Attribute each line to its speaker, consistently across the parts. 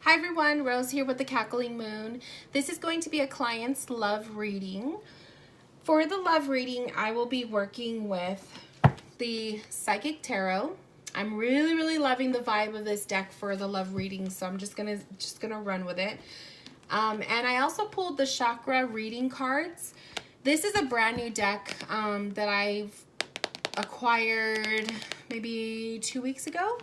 Speaker 1: Hi everyone, Rose here with the Cackling Moon. This is going to be a client's love reading. For the love reading, I will be working with the Psychic Tarot. I'm really loving the vibe of this deck for the love reading, so I'm just gonna run with it. And I also pulled the chakra reading cards. This is a brand new deck that I've acquired maybe 2 weeks ago.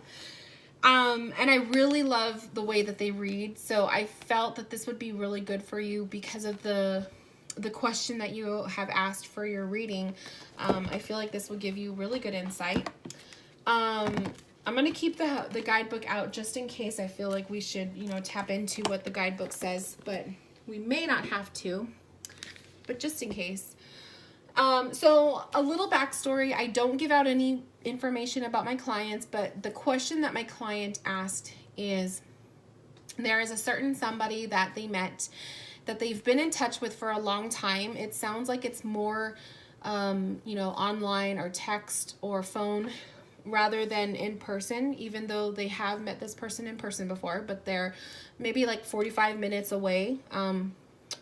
Speaker 1: And I really love the way that they read, so I felt that this would be really good for you because of the question that you have asked for your reading. I feel like this will give you really good insight. I'm going to keep the guidebook out just in case. I feel like we should, tap into what the guidebook says, but we may not have to, but just in case. So a little backstory. I don't give out any information about my clients, but the question that my client asked is, there is a certain somebody that they met that they've been in touch with for a long time. It sounds like it's more, online or text or phone rather than in person, even though they have met this person in person before, but they're maybe like 45 minutes away,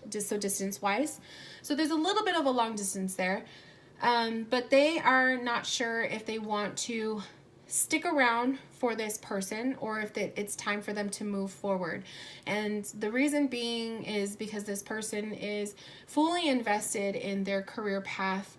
Speaker 1: just so distance wise. So there's a little bit of a long distance there. But they are not sure if they want to stick around for this person or if it's time for them to move forward. And the reason being is because this person is fully invested in their career path.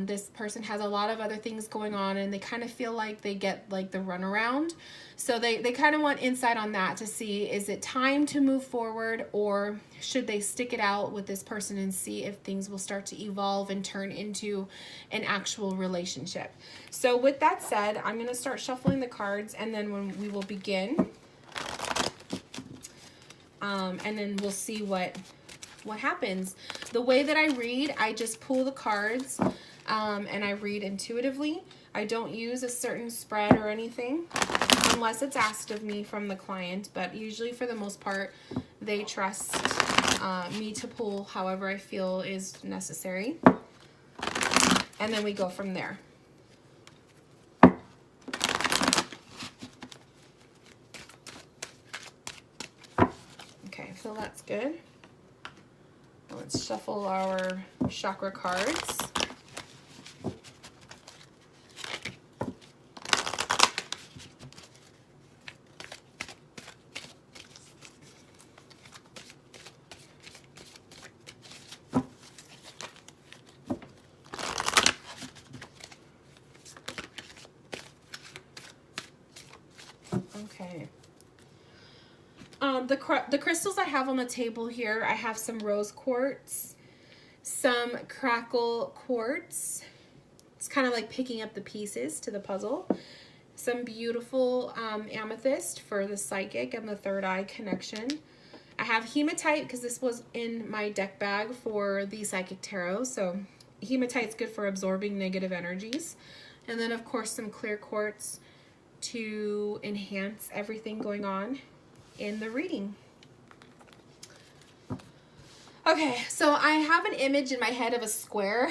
Speaker 1: This person has a lot of other things going on and they kind of feel like they get like the runaround. So they kind of want insight on that to see, is it time to move forward or should they stick it out with this person and see if things will start to evolve and turn into an actual relationship. So with that said, I'm going to start shuffling the cards and then when we will begin. And then we'll see what happens. The way that I read, I just pull the cards and I read intuitively. I don't use a certain spread or anything unless it's asked of me from the client, but usually for the most part they trust me to pull however I feel is necessary, and then we go from there. Okay, so that's good. Let's shuffle our chakra cards. Okay. The crystals I have on the table here, I have some rose quartz, some crackle quartz. It's kind of like picking up the pieces to the puzzle. Some beautiful amethyst for the psychic and the third eye connection. I have hematite because this was in my deck bag for the Psychic Tarot. So hematite's good for absorbing negative energies. And then of course some clear quartz to enhance everything going on in the reading. Okay, so I have an image in my head of a square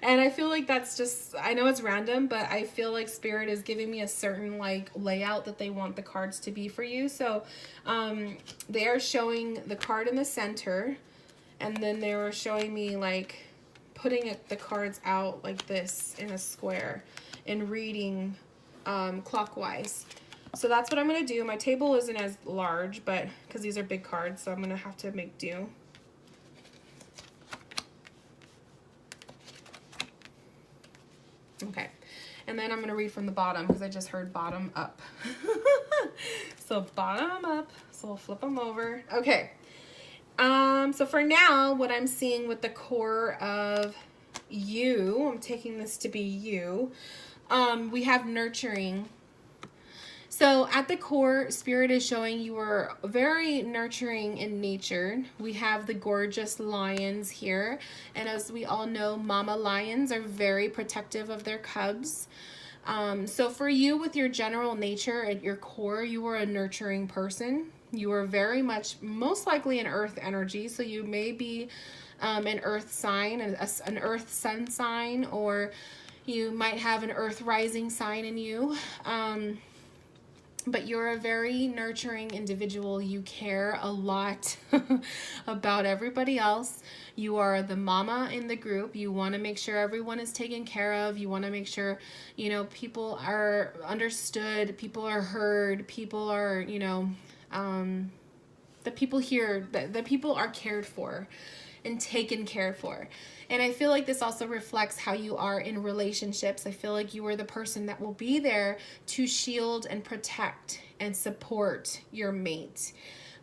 Speaker 1: and I feel like that's just, I know it's random, but I feel like Spirit is giving me a certain like layout that they want the cards to be for you. So they are showing the card in the center and then they were showing me like putting the cards out like this in a square and reading clockwise. So that's what I'm going to do. My table isn't as large, but because these are big cards, so I'm going to have to make do. Okay, and then I'm going to read from the bottom because I just heard bottom up. So bottom up, so we'll flip them over. Okay, so for now, what I'm seeing with the core of you, I'm taking this to be you, we have nurturing. So at the core, Spirit is showing you are very nurturing in nature. We have the gorgeous lions here. And as we all know, mama lions are very protective of their cubs. So for you, with your general nature at your core, you are a nurturing person. You are very much, most likely an earth energy. So you may be an earth sign, an earth sun sign, or you might have an earth rising sign in you. but you're a very nurturing individual. You care a lot about everybody else. You are the mama in the group. You want to make sure everyone is taken care of. You want to make sure, you know, people are understood, people are heard, people are, you know, the people here, the people are cared for and taken care for. And I feel like this also reflects how you are in relationships. I feel like you are the person that will be there to shield and protect and support your mate.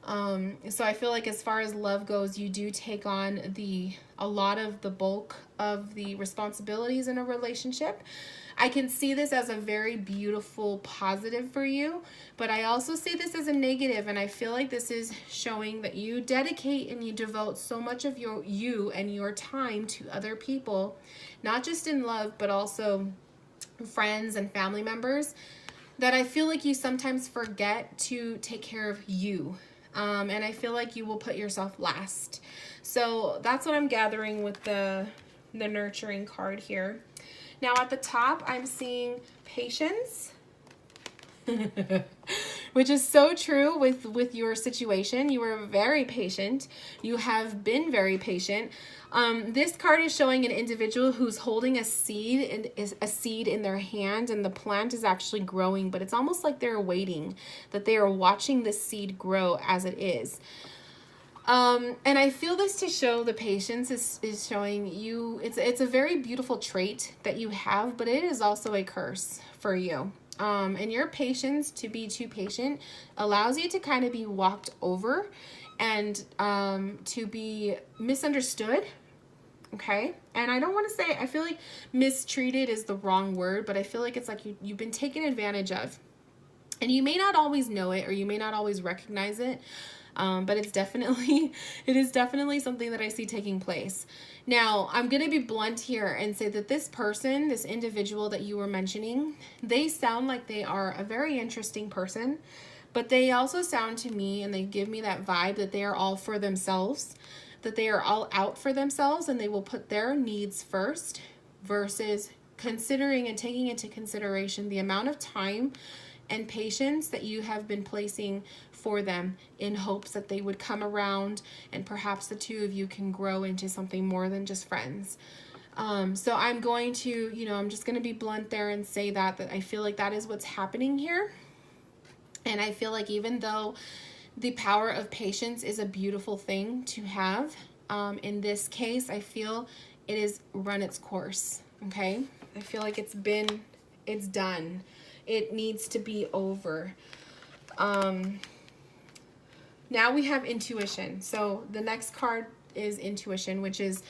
Speaker 1: So I feel like as far as love goes, you do take on a lot of the bulk of the responsibilities in a relationship. I can see this as a very beautiful positive for you, but I also see this as a negative, and I feel like this is showing that you dedicate and you devote so much of you and your time to other people, not just in love, but also friends and family members, that I feel like you sometimes forget to take care of you. And I feel like you will put yourself last. So that's what I'm gathering with the nurturing card here. Now at the top, I'm seeing patience, which is so true with your situation. You were very patient. You have been very patient. This card is showing an individual who's holding a seed and is a seed in their hand, and the plant is actually growing, but it's almost like they're waiting, that they are watching the seed grow as it is. And I feel this to show the patience is showing you, it's a very beautiful trait that you have, but it is also a curse for you. And your patience, to be too patient, allows you to kind of be walked over and to be misunderstood. Okay. And I don't want to say, I feel like mistreated is the wrong word, but I feel like it's like you've been taken advantage of. And you may not always know it, or you may not always recognize it. But it is definitely something that I see taking place. Now, I'm going to be blunt here and say that this person, this individual that you were mentioning, they sound like they are a very interesting person, but they also sound to me, and they give me that vibe, that they are all for themselves, that they are all out for themselves, and they will put their needs first versus considering and taking into consideration the amount of time and patience that you have been placing for them in hopes that they would come around and perhaps the two of you can grow into something more than just friends. So I'm going to, I'm just going to be blunt there and say that I feel like that is what's happening here. And I feel like even though the power of patience is a beautiful thing to have, in this case, I feel it has run its course. Okay. I feel like it's done. It needs to be over. Now we have intuition. So the next card is intuition, which is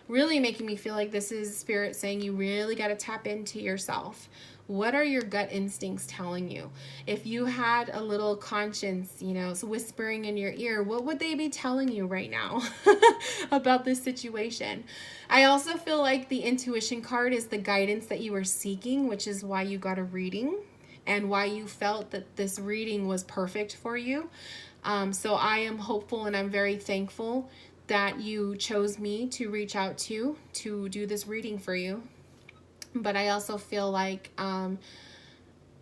Speaker 1: really making me feel like this is spirit saying you really got to tap into yourself. What are your gut instincts telling you? If you had a little conscience, so whispering in your ear, what would they be telling you right now about this situation? I also feel like the intuition card is the guidance that you were seeking, which is why you got a reading and why you felt that this reading was perfect for you. So I am hopeful and I'm very thankful that you chose me to reach out to do this reading for you. But I also feel like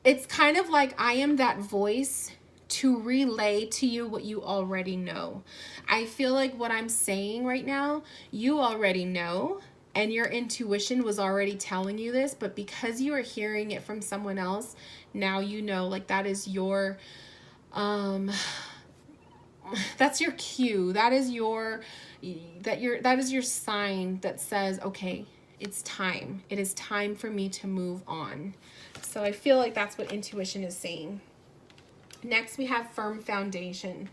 Speaker 1: it's kind of like I am that voice to relay to you what you already know. I feel like what I'm saying right now, you already know, and your intuition was already telling you this, but because you are hearing it from someone else, now you know, like that is your that's your cue. That is your sign that says, okay, it's time. It is time for me to move on. So I feel like that's what intuition is saying. Next, we have firm foundation.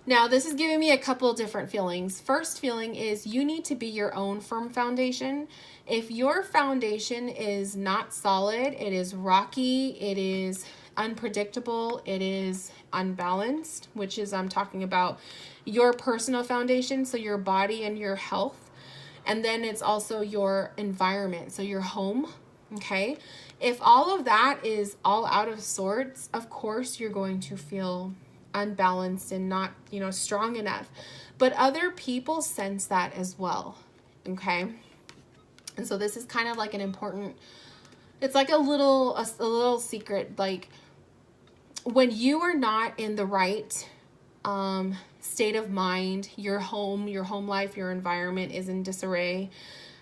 Speaker 1: Now, this is giving me a couple different feelings. First feeling is you need to be your own firm foundation. If your foundation is not solid, it is rocky, it is unpredictable, it is unbalanced, which is I'm talking about your personal foundation, so your body and your health. And then it's also your environment, so your home, okay? If all of that is all out of sorts, of course you're going to feel unbalanced and not, strong enough. But other people sense that as well, okay? And so this is kind of like an important it's like a little secret. Like when you are not in the right state of mind, your home life, your environment is in disarray.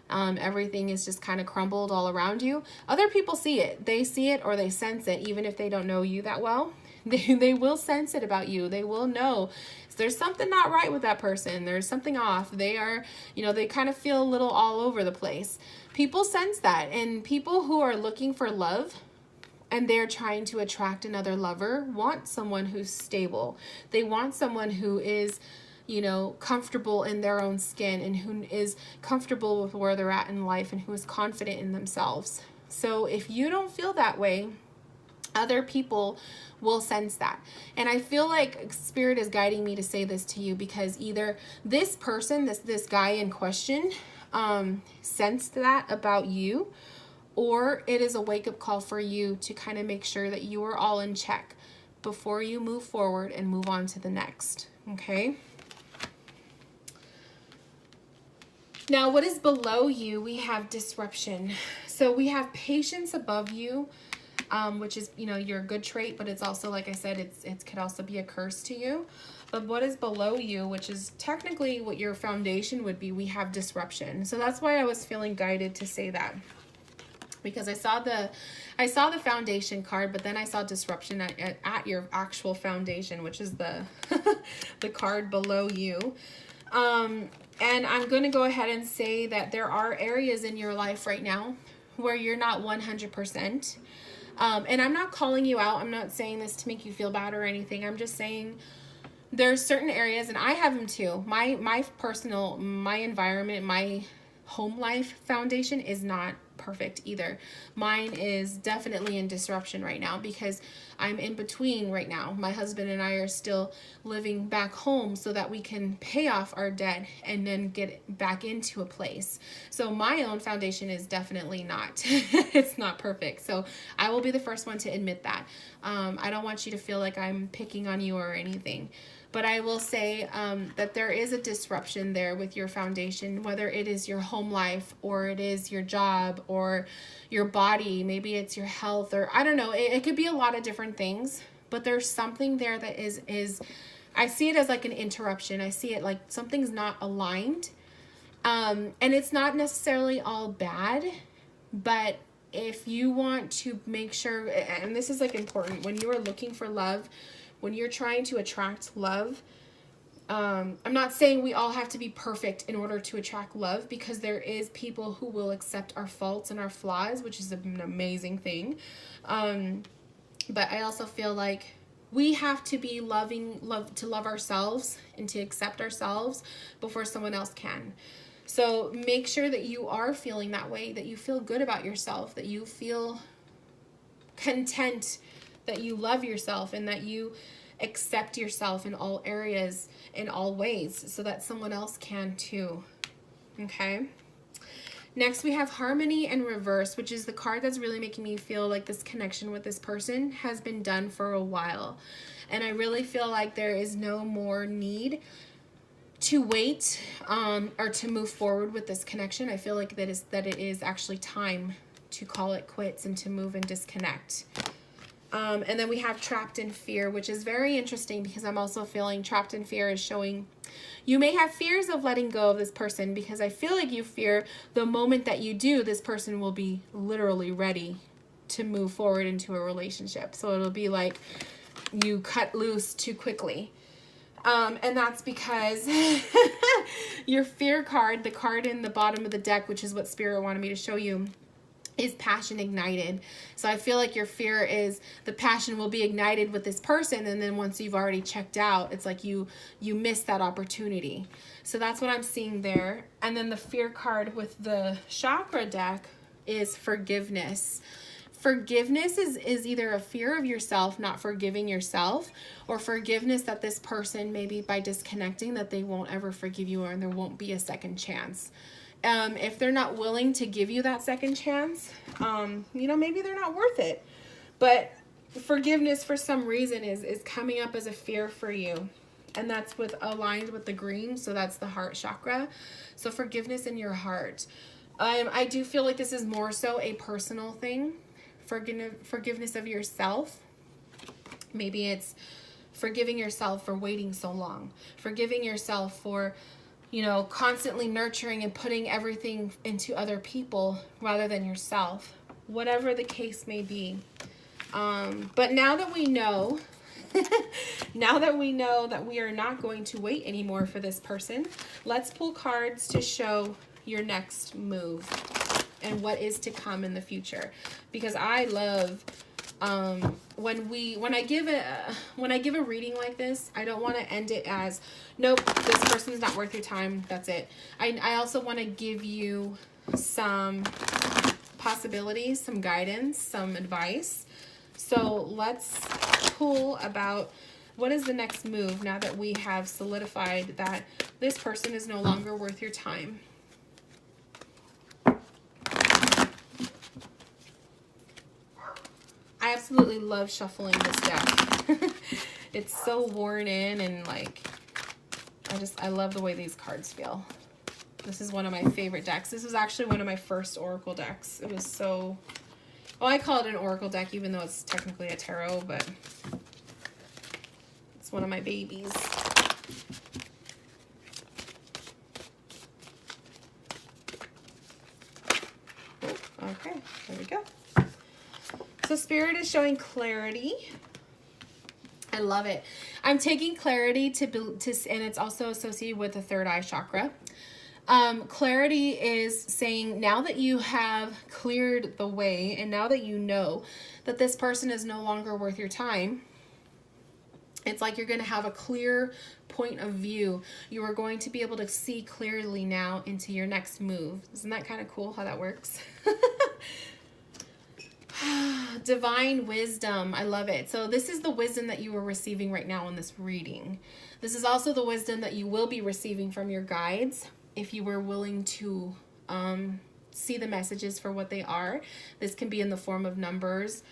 Speaker 1: Everything is just kind of crumbled all around you. Other people see it. They see it or they sense it, even if they don't know you that well. They will sense it about you. They will know there's something not right with that person. There's something off. They are, they kind of feel a little all over the place. People sense that. And people who are looking for love and they're trying to attract another lover want someone who's stable. They want someone who is, comfortable in their own skin and who is comfortable with where they're at in life and who is confident in themselves. So if you don't feel that way, other people will sense that. And I feel like Spirit is guiding me to say this to you because either this person, this guy in question, sensed that about you, or it is a wake-up call for you to kind of make sure that you are all in check before you move forward and move on to the next. Okay? Now, what is below you? We have disruption. So we have patience above you, which is, your good trait, but it's also, like I said, it could also be a curse to you. But what is below you, which is technically what your foundation would be, we have disruption. So that's why I was feeling guided to say that. Because I saw the foundation card, but then I saw disruption at your actual foundation, which is the the card below you. And I'm going to go ahead and say that there are areas in your life right now where you're not 100%. And I'm not calling you out. I'm not saying this to make you feel bad or anything. I'm just saying there's certain areas, and I have them too. My environment, my home life foundation is not perfect either. Mine is definitely in disruption right now because I'm in between right now. My husband and I are still living back home so that we can pay off our debt and then get back into a place. So my own foundation is definitely not, it's not perfect. So I will be the first one to admit that. I don't want you to feel like I'm picking on you or anything. But I will say that there is a disruption there with your foundation, whether it is your home life or it is your job or your body. Maybe it's your health, or I don't know. It could be a lot of different things, but there's something there that is I see it as like an interruption. I see it like something's not aligned. And it's not necessarily all bad, but if you want to make sure, and this is like important, when you are looking for love, when you're trying to attract love, I'm not saying we all have to be perfect in order to attract love, because there is people who will accept our faults and our flaws, which is an amazing thing. But I also feel like we have to be to love ourselves and to accept ourselves before someone else can. So make sure that you are feeling that way, that you feel good about yourself, that you feel content, that you love yourself, and that you accept yourself in all areas, in all ways, so that someone else can too. Okay? Next, we have Harmony and Reverse, which is the card that's really making me feel like this connection with this person has been done for a while. And I really feel like there is no more need to wait or to move forward with this connection. I feel like that it is actually time to call it quits and to move and disconnect. And then we have Trapped in Fear, which is very interesting because I'm also feeling Trapped in Fear is showing you may have fears of letting go of this person, because I feel like you fear the moment that you do, this person will be literally ready to move forward into a relationship. So it'll be like you cut loose too quickly. And that's because your fear card, the card in the bottom of the deck, which is what Spirit wanted me to show you, is passion ignited. So I feel like your fear is the passion will be ignited with this person, and then once you've already checked out, it's like you miss that opportunity. So that's what I'm seeing there. And then the fear card with the chakra deck is forgiveness. Forgiveness is either a fear of yourself not forgiving yourself, or forgiveness that this person, maybe by disconnecting, that they won't ever forgive you, or there won't be a second chance. If they're not willing to give you that second chance, maybe they're not worth it. But forgiveness for some reason is coming up as a fear for you. And that's aligned with the green, so that's the heart chakra. So forgiveness in your heart. I do feel like this is more so a personal thing. forgiveness of yourself. Maybe it's forgiving yourself for waiting so long, forgiving yourself for, you know, constantly nurturing and putting everything into other people rather than yourself, whatever the case may be. But now that we know, now that we know that we are not going to wait anymore for this person, let's pull cards to show your next move and what is to come in the future. Because I love when I give a reading like this, I don't want to end it as, nope, this person's not worth your time, that's it. I also want to give you some possibilities, some guidance, some advice. So let's pull about what is the next move now that we have solidified that this person is no longer worth your time. I absolutely love shuffling this deck. It's so worn in, and like, I love the way these cards feel. This is one of my favorite decks. This was actually one of my first Oracle decks. It was so, well, I call it an Oracle deck even though it's technically a tarot, but it's one of my babies. Okay, there we go. So Spirit is showing clarity. I love it. I'm taking clarity to and it's also associated with the third eye chakra. Clarity is saying now that you have cleared the way and now that you know that this person is no longer worth your time, it's like you're going to have a clear point of view. You are going to be able to see clearly now into your next move. Isn't that kind of cool how that works? Divine wisdom. I love it. So this is the wisdom that you are receiving right now in this reading. This is also the wisdom that you will be receiving from your guides if you were willing to see the messages for what they are. This can be in the form of numbers,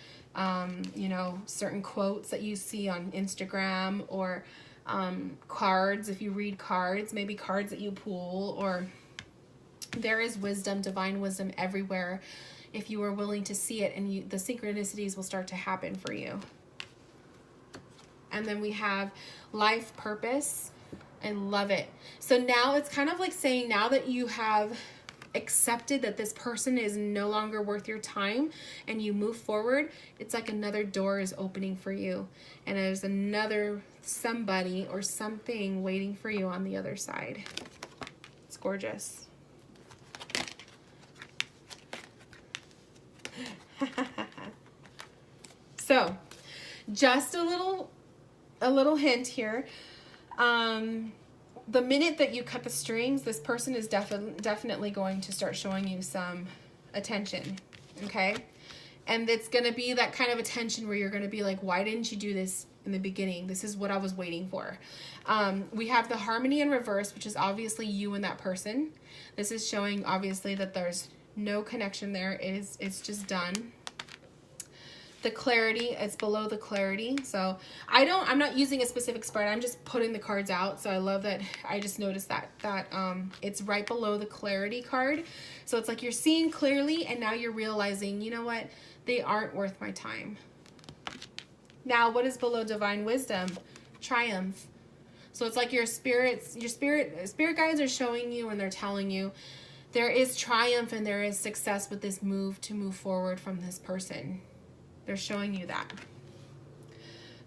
Speaker 1: you know, certain quotes that you see on Instagram, or cards. If you read cards, maybe cards that you pull, or there is wisdom, divine wisdom everywhere. If you are willing to see it, and the synchronicities will start to happen for you. And then we have life purpose. I love it. So now it's kind of like saying, now that you have accepted that this person is no longer worth your time and you move forward, it's like another door is opening for you. And there's another somebody or something waiting for you on the other side. It's gorgeous. So just a little hint here. The minute that you cut the strings, this person is definitely going to start showing you some attention, okay? And it's going to be that kind of attention where you're going to be like, why didn't you do this in the beginning? This is what I was waiting for. We have the harmony in reverse, which is obviously you and that person. This is showing obviously that there's no connection there. It's just done. The clarity, it's below the clarity. So I'm not using a specific spread. I'm just putting the cards out. So I love that. I just noticed that it's right below the clarity card. So it's like you're seeing clearly, and now you're realizing, you know what? They aren't worth my time. Now, what is below divine wisdom? Triumph. So it's like your spirit guides are showing you, and they're telling you there is triumph and there is success with this move to move forward from this person. They're showing you that.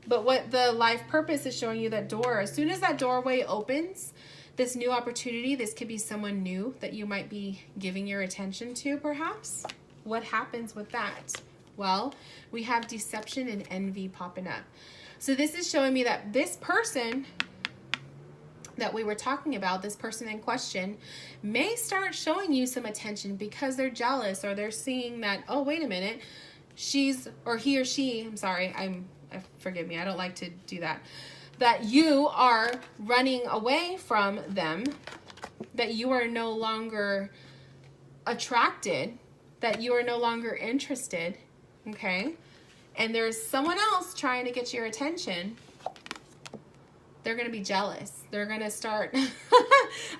Speaker 1: But what the life purpose is showing you, that door, as soon as that doorway opens, this new opportunity, this could be someone new that you might be giving your attention to, perhaps. What happens with that? Well, we have deception and envy popping up. So this is showing me that this person that we were talking about, this person in question, may start showing you some attention because they're jealous, or they're seeing that, oh, wait a minute, he or she, I'm sorry, forgive me, I don't like to do that, that you are running away from them, that you are no longer attracted, that you are no longer interested, okay? And there's someone else trying to get your attention. they're going to be jealous. They're going to start,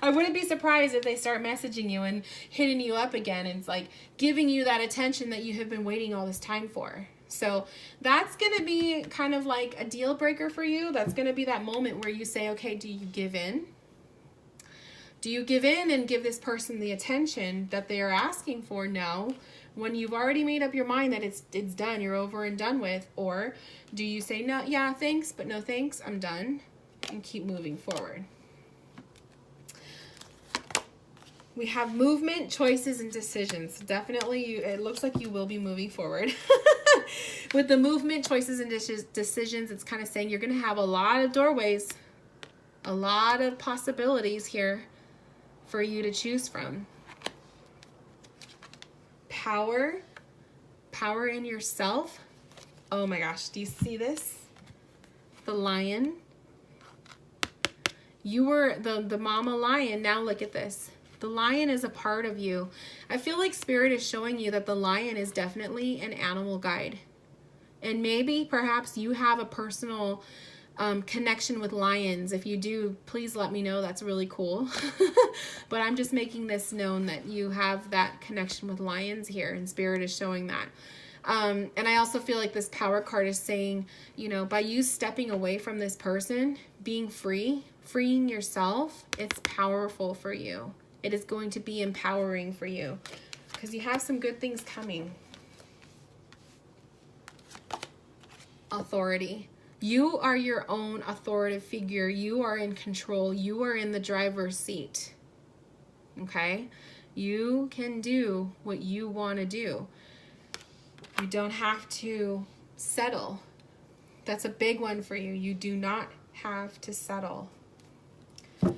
Speaker 1: I wouldn't be surprised if they start messaging you and hitting you up again. And it's like giving you that attention that you have been waiting all this time for. So that's going to be kind of like a deal breaker for you. That's going to be that moment where you say, okay, do you give in? Do you give in and give this person the attention that they are asking for? No. When you've already made up your mind that it's done, you're over and done with, or do you say, no, yeah, thanks, but no thanks, I'm done, and keep moving forward? We have movement, choices, and decisions. Definitely, it looks like you will be moving forward. With the movement, choices, and decisions, it's kind of saying you're going to have a lot of doorways, a lot of possibilities here for you to choose from. Power in yourself. Oh my gosh, do you see this? The lion. You were the mama lion. Now look at this. The lion is a part of you. I feel like Spirit is showing you that the lion is definitely an animal guide. And maybe perhaps you have a personal connection with lions. If you do, please let me know. That's really cool. But I'm just making this known that you have that connection with lions here, and Spirit is showing that. And I also feel like this power card is saying, you know, by you stepping away from this person, being free, freeing yourself, it's powerful for you. It is going to be empowering for you because you have some good things coming. Authority. You are your own authoritative figure. You are in control. You are in the driver's seat. Okay? You can do what you want to do. You don't have to settle. That's a big one for you. You do not have to settle. And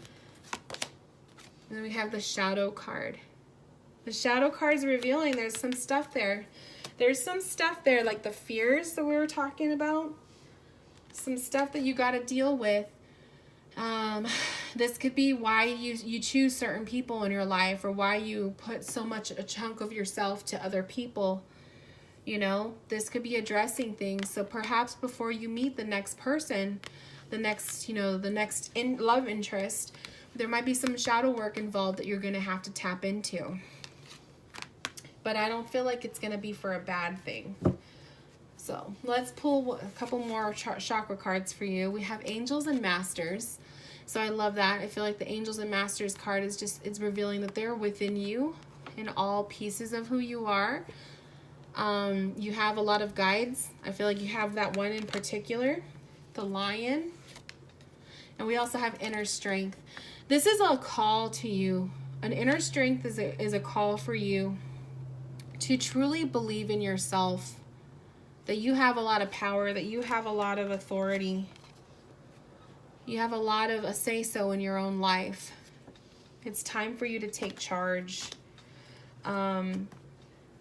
Speaker 1: then we have the shadow card. The shadow card is revealing there's some stuff there. There's some stuff there, like the fears that we were talking about. Some stuff that you got to deal with. This could be why you choose certain people in your life, or why you put so much a chunk of yourself to other people. You know, this could be addressing things. So perhaps before you meet the next person, the next love interest, there might be some shadow work involved that you're going to have to tap into. But I don't feel like it's going to be for a bad thing. So let's pull a couple more chakra cards for you. We have Angels and Masters. So I love that. I feel like the Angels and Masters card is it's revealing that they're within you in all pieces of who you are. You have a lot of guides. I feel like you have that one in particular, the Lion. And we also have Inner Strength. This is a call to you. An inner strength is a call for you to truly believe in yourself, that you have a lot of power, that you have a lot of authority. You have a lot of a say-so in your own life. It's time for you to take charge. And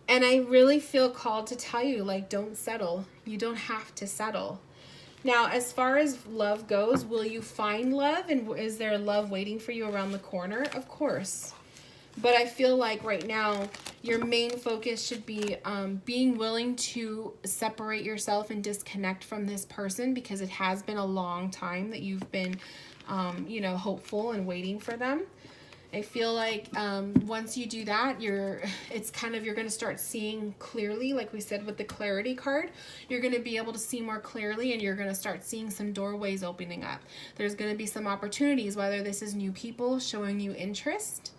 Speaker 1: I really feel called to tell you, like, don't settle. You don't have to settle. Now, as far as love goes, will you find love? And is there love waiting for you around the corner? Of course. But I feel like right now, your main focus should be being willing to separate yourself and disconnect from this person, because it has been a long time that you've been, hopeful and waiting for them. I feel like once you do that, you're going to start seeing clearly, like we said with the clarity card. You're going to be able to see more clearly, and you're going to start seeing some doorways opening up. There's going to be some opportunities, whether this is new people showing you interest,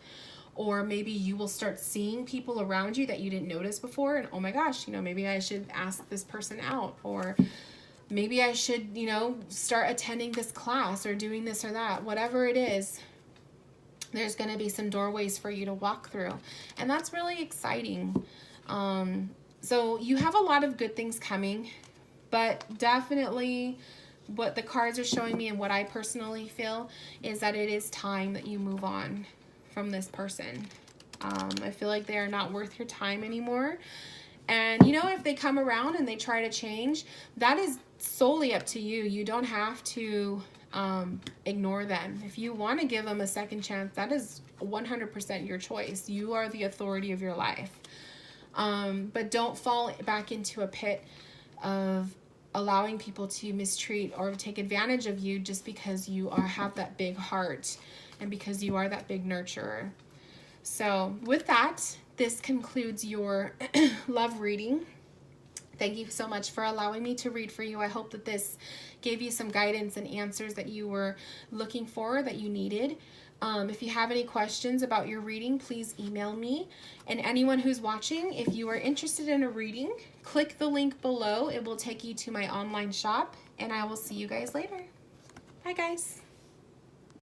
Speaker 1: or maybe you will start seeing people around you that you didn't notice before, and oh my gosh, maybe I should ask this person out, or maybe I should, start attending this class or doing this or that. Whatever it is, there's going to be some doorways for you to walk through, and that's really exciting. So you have a lot of good things coming, but definitely what the cards are showing me and what I personally feel is that it is time that you move on from this person. I feel like they are not worth your time anymore. And if they come around and they try to change, that is solely up to you. You don't have to ignore them. If you want to give them a second chance, that is 100% your choice. You are the authority of your life. But don't fall back into a pit of allowing people to mistreat or take advantage of you just because you have that big heart and because you are that big nurturer. So with that, this concludes your love reading. Thank you so much for allowing me to read for you. I hope that this gave you some guidance and answers that you were looking for, that you needed. If you have any questions about your reading, please email me. And anyone who's watching, if you are interested in a reading, click the link below. It will take you to my online shop, and I will see you guys later. Bye, guys.